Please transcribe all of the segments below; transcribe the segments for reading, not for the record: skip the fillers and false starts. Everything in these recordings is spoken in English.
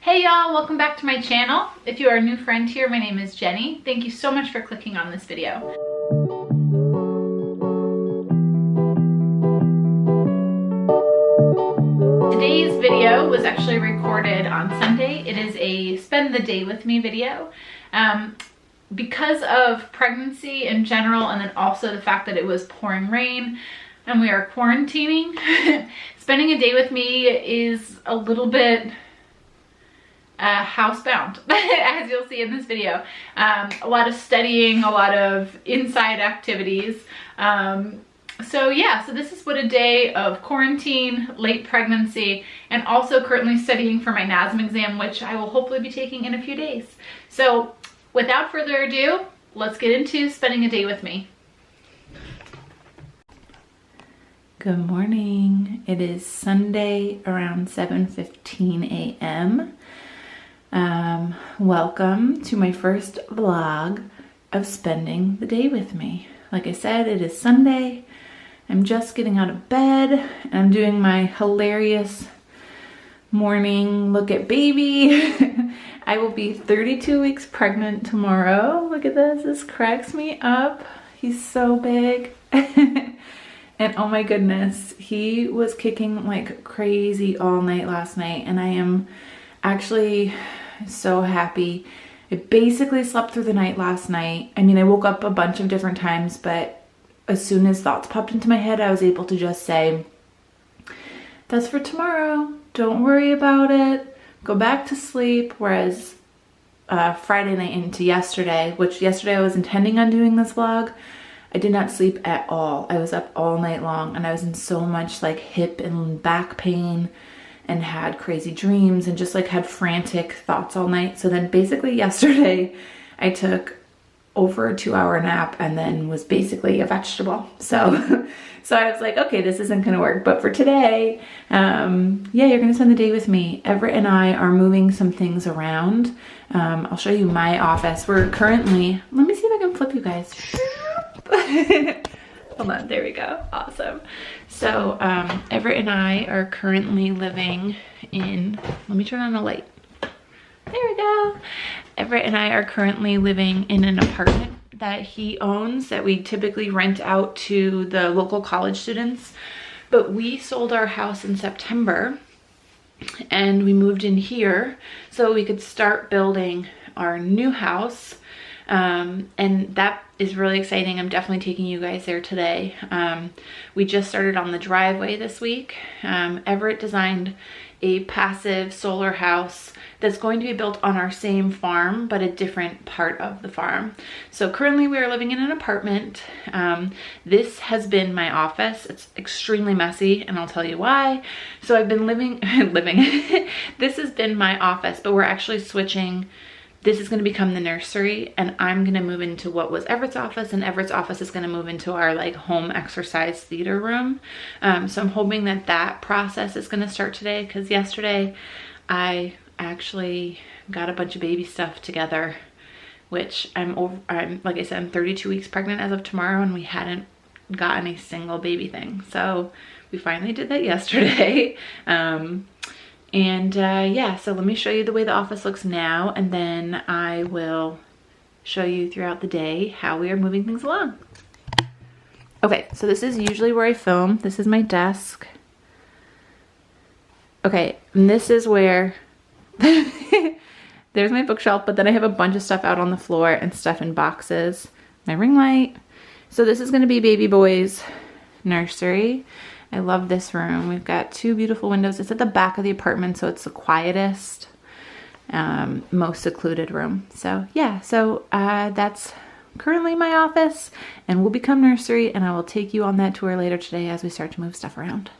Hey y'all, welcome back to my channel. If you are a new friend here, my name is Jenny. Thank you so much for clicking on this video. Today's video was actually recorded on Sunday. It is a spend the day with me video. Because of pregnancy in general, and then also the fact that it was pouring rain and we are quarantining, spending a day with me is a little bit housebound, as you'll see in this video. A lot of studying, a lot of inside activities. So this is what a day of quarantine, late pregnancy, and also currently studying for my NASM exam, which I will hopefully be taking in a few days. So without further ado, let's get into spending a day with me. Good morning. It is Sunday around 7:15 a.m. Welcome to my first vlog of spending the day with me. Like I said, it is Sunday. I'm just getting out of bed and I'm doing my hilarious morning look at baby. I will be 32 weeks pregnant tomorrow. Look at this. This cracks me up. He's so big. And oh my goodness, he was kicking like crazy all night last night, and I am actually so happy. I basically slept through the night last night. I mean, I woke up a bunch of different times, but as soon as thoughts popped into my head, I was able to just say, that's for tomorrow. Don't worry about it. Go back to sleep. Whereas Friday night into yesterday, which yesterday I was intending on doing this vlog, I did not sleep at all. I was up all night long and I was in so much like hip and back pain and had crazy dreams and just like had frantic thoughts all night. So then basically yesterday I took over a 2-hour nap and then was basically a vegetable. So I was like, okay, this isn't gonna work. But for today, you're gonna spend the day with me. Everett and I are moving some things around. I'll show you my office. We're currently, let me see if I can flip you guys. Hold on, there we go. Awesome. So Everett and I are currently living in, let me turn on the light. There we go. Everett and I are currently living in an apartment that he owns that we typically rent out to the local college students. But we sold our house in September and we moved in here so we could start building our new house. And that is really exciting. I'm definitely taking you guys there today. We just started on the driveway this week. Everett designed a passive solar house that's going to be built on our same farm, but a different part of the farm. So currently we are living in an apartment. This has been my office. It's extremely messy and I'll tell you why. So I've been living. This has been my office, but we're actually switching. This is going to become the nursery and I'm going to move into what was Everett's office, and Everett's office is going to move into our like home exercise theater room. So I'm hoping that that process is going to start today, because yesterday I actually got a bunch of baby stuff together, which I'm like I said, I'm 32 weeks pregnant as of tomorrow and we hadn't gotten a single baby thing. So we finally did that yesterday. So let me show you the way the office looks now, and then I will show you throughout the day how we are moving things along. Okay, so this is usually where I film. This is my desk. Okay, and this is where, there's my bookshelf, but then I have a bunch of stuff out on the floor and stuff in boxes. My ring light. So this is gonna be baby boy's nursery. I love this room. We've got 2 beautiful windows. It's at the back of the apartment, so it's the quietest, most secluded room. So that's currently my office and will become nursery, and I will take you on that tour later today as we start to move stuff around.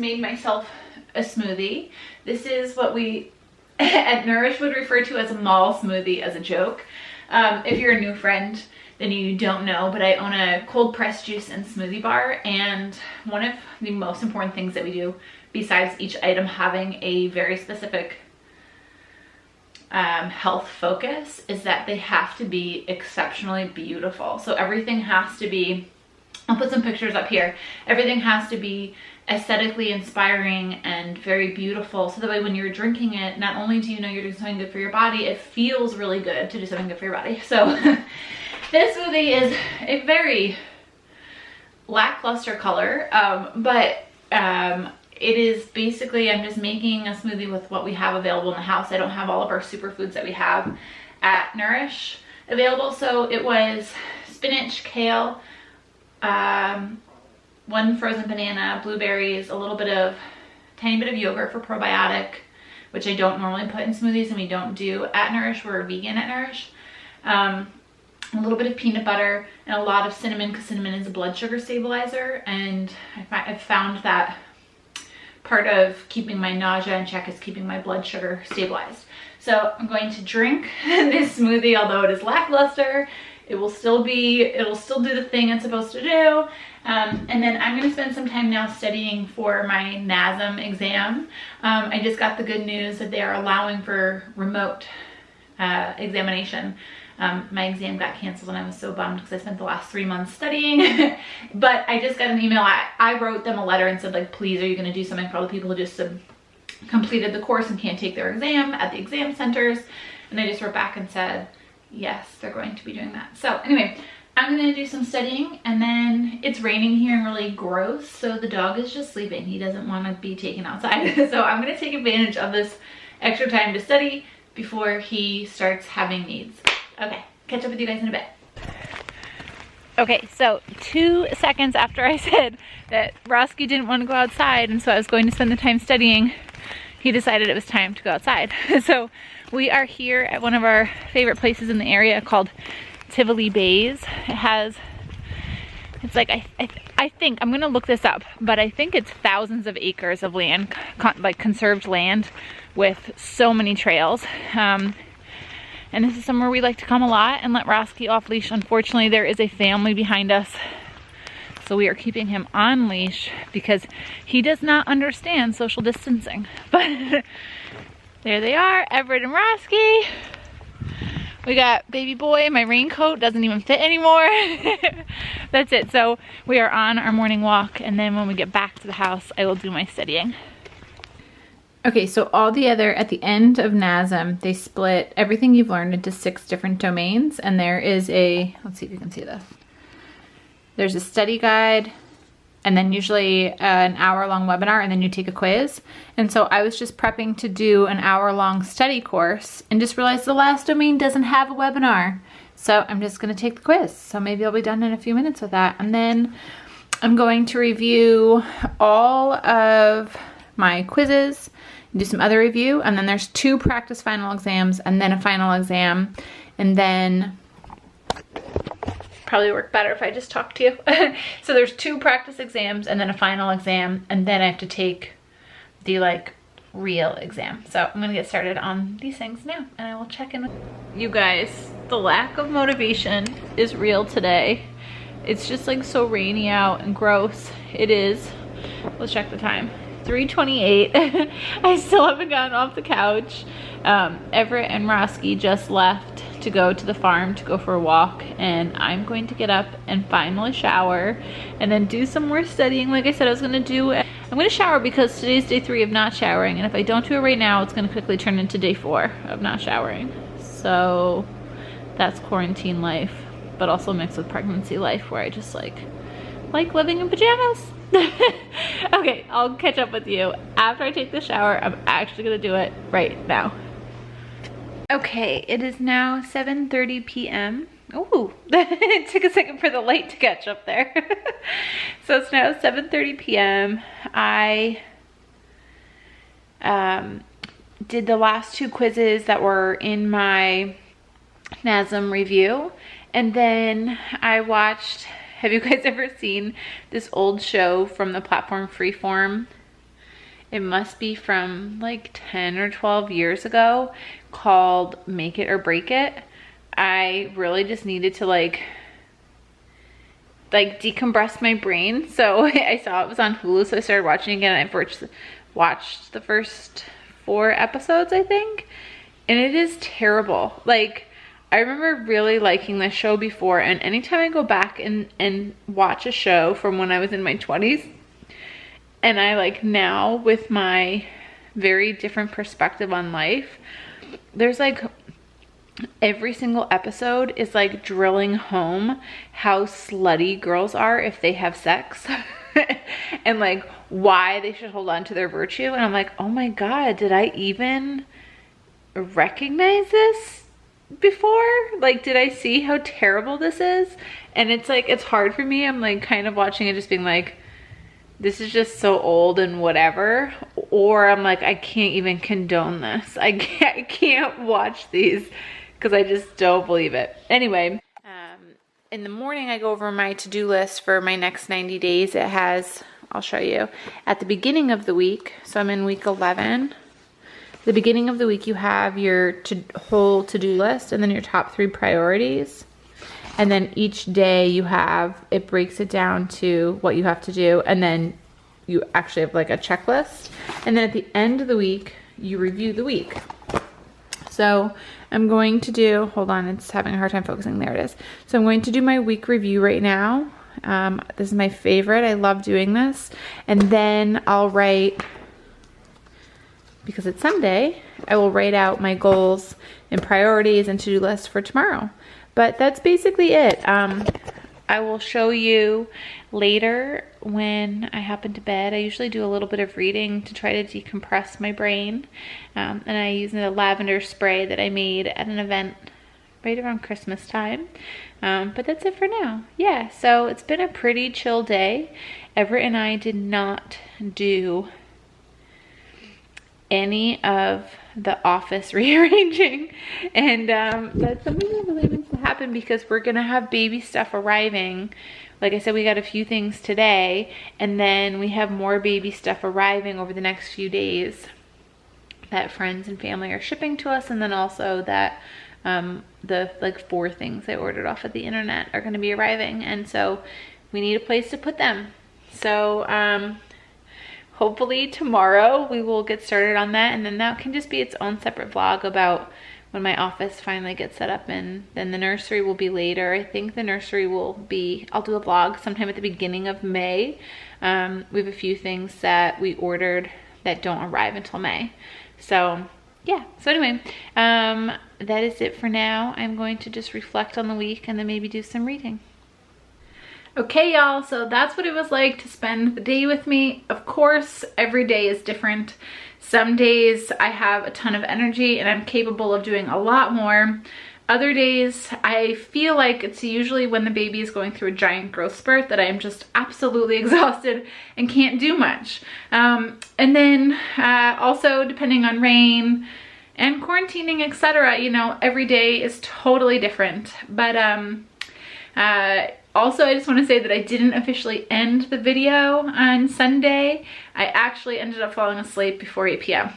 made myself a smoothie. This is what we at Nourish would refer to as a mall smoothie as a joke. If you're a new friend, then you don't know, but I own a cold pressed juice and smoothie bar, and one of the most important things that we do, besides each item having a very specific health focus, is that they have to be exceptionally beautiful. So everything has to be, I'll put some pictures up here, everything has to be aesthetically inspiring and very beautiful, so that way when you're drinking it, not only do you know you're doing something good for your body, it feels really good to do something good for your body. So this smoothie is a very lackluster color, but it is basically, I'm just making a smoothie with what we have available in the house. I don't have all of our superfoods that we have at Nourish available. So it was spinach, kale, one frozen banana, blueberries, a little bit of, tiny bit of yogurt for probiotic, which I don't normally put in smoothies and we don't do at Nourish. We're vegan at Nourish. A little bit of peanut butter and a lot of cinnamon, because cinnamon is a blood sugar stabilizer, and I've found that part of keeping my nausea in check is keeping my blood sugar stabilized. So I'm going to drink this smoothie, although it is lackluster. It'll still do the thing it's supposed to do. And then I'm going to spend some time now studying for my NASM exam. I just got the good news that they are allowing for remote examination. My exam got canceled and I was so bummed because I spent the last 3 months studying. But I just got an email. I wrote them a letter and said, like, please, are you going to do something for all the people who just completed the course and can't take their exam at the exam centers? And I just wrote back and said, yes, they're going to be doing that. So anyway, I'm going to do some studying, and then it's raining here and really gross. So the dog is just sleeping. He doesn't want to be taken outside. So I'm going to take advantage of this extra time to study before he starts having needs. Okay, catch up with you guys in a bit. Okay, so 2 seconds after I said that Roski didn't want to go outside, and so I was going to spend the time studying, he decided it was time to go outside. So we are here at one of our favorite places in the area called Tivoli Bays. It's like, I think, I'm gonna look this up, but I think it's thousands of acres of land, like conserved land with so many trails. And this is somewhere we like to come a lot and let Roski off leash. Unfortunately, there is a family behind us, so we are keeping him on leash because he does not understand social distancing. But there they are, Everett and Roski. We got baby boy. My raincoat doesn't even fit anymore. That's it. So we are on our morning walk, and then when we get back to the house, I will do my studying. Okay, so at the end of NASM, they split everything you've learned into 6 different domains, and there is let's see if you can see this. There's a study guide, and then usually an hour-long webinar, and then you take a quiz. And so I was just prepping to do an hour-long study course and just realized the last domain doesn't have a webinar. So I'm just gonna take the quiz. So maybe I'll be done in a few minutes with that. And then I'm going to review all of my quizzes, do some other review, and then there's 2 practice final exams and then a final exam, and then probably work better if I just talk to you. So there's 2 practice exams and then a final exam, and then I have to take the real exam. So I'm gonna get started on these things now, and I will check in with you guys. The lack of motivation is real today. It's just so rainy out and gross. It is, let's check the time, 3:28. I still haven't gotten off the couch. Everett and Roski just left to go to the farm to go for a walk, and I'm going to get up and finally shower and then do some more studying like I said I was gonna do. I'm gonna shower because today's day 3 of not showering, and if I don't do it right now, it's gonna quickly turn into day 4 of not showering. So that's quarantine life, but also mixed with pregnancy life, where I just like living in pajamas. Okay, I'll catch up with you after I take the shower. I'm actually gonna do it right now. Okay, it is now 7:30 p.m. Ooh, it took a second for the light to catch up there. So it's now 7:30 p.m. I did the last 2 quizzes that were in my NASM review, and then I watched, have you guys ever seen this old show from the platform Freeform It must be from like 10 or 12 years ago, called Make It or Break It. I really just needed to like decompress my brain. So I saw it was on Hulu, so I started watching again. I watched the first 4 episodes, I think, and it is terrible. Like, I remember really liking this show before, and anytime I go back and watch a show from when I was in my 20s, and I like now with my very different perspective on life, there's like every single episode is like drilling home how slutty girls are if they have sex and like why they should hold on to their virtue. And I'm like, oh my God, did I even recognize this before? Like, did I see how terrible this is? And it's like, it's hard for me. I'm like kind of watching it just being like, this is just so old and whatever. Or I'm like, I can't even condone this. I can't watch these because I just don't believe it. Anyway, in the morning I go over my to-do list for my next 90 days. It has, I'll show you, at the beginning of the week, so I'm in week 11. The beginning of the week you have your whole to-do list and then your top 3 priorities. And then each day you have, it breaks it down to what you have to do, and then you actually have like a checklist. And then at the end of the week, you review the week. So I'm going to do, hold on, it's having a hard time focusing, there it is. So I'm going to do my week review right now. This is my favorite, I love doing this. And then I'll write, because it's Sunday, I will write out my goals and priorities and to-do list for tomorrow. But that's basically it. I will show you later when I hop into bed. I usually do a little bit of reading to try to decompress my brain. And I use a lavender spray that I made at an event right around Christmas time. But that's it for now. Yeah, so it's been a pretty chill day. Everett and I did not do any of the office rearranging, and that's something that really needs to happen because we're gonna have baby stuff arriving. Like I said, we got a few things today, and then we have more baby stuff arriving over the next few days that friends and family are shipping to us, and then also that the like 4 things I ordered off of the internet are going to be arriving, and so we need a place to put them. So hopefully tomorrow we will get started on that, and then that can just be its own separate vlog about when my office finally gets set up, and then the nursery will be later. I think the nursery will be, I'll do a vlog sometime at the beginning of May. We have a few things that we ordered that don't arrive until May. So yeah, so anyway, that is it for now. I'm going to just reflect on the week and then maybe do some reading. Okay, y'all, so that's what it was like to spend the day with me. Of course, every day is different. Some days I have a ton of energy and I'm capable of doing a lot more. Other days, I feel like it's usually when the baby is going through a giant growth spurt that I am just absolutely exhausted and can't do much. And then also depending on rain and quarantining, etc., you know, every day is totally different. But also, I just want to say that I didn't officially end the video on Sunday. I actually ended up falling asleep before 8 p.m.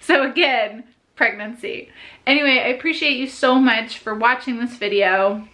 So again, pregnancy. Anyway, I appreciate you so much for watching this video.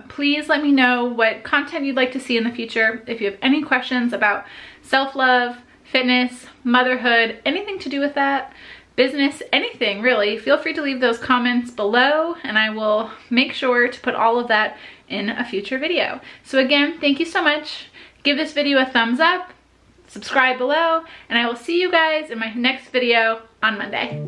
Please let me know what content you'd like to see in the future. If you have any questions about self-love, fitness, motherhood, anything to do with that, business, anything really, feel free to leave those comments below and I will make sure to put all of that in a future video. So again, thank you so much. Give this video a thumbs up, subscribe below, and I will see you guys in my next video on Monday.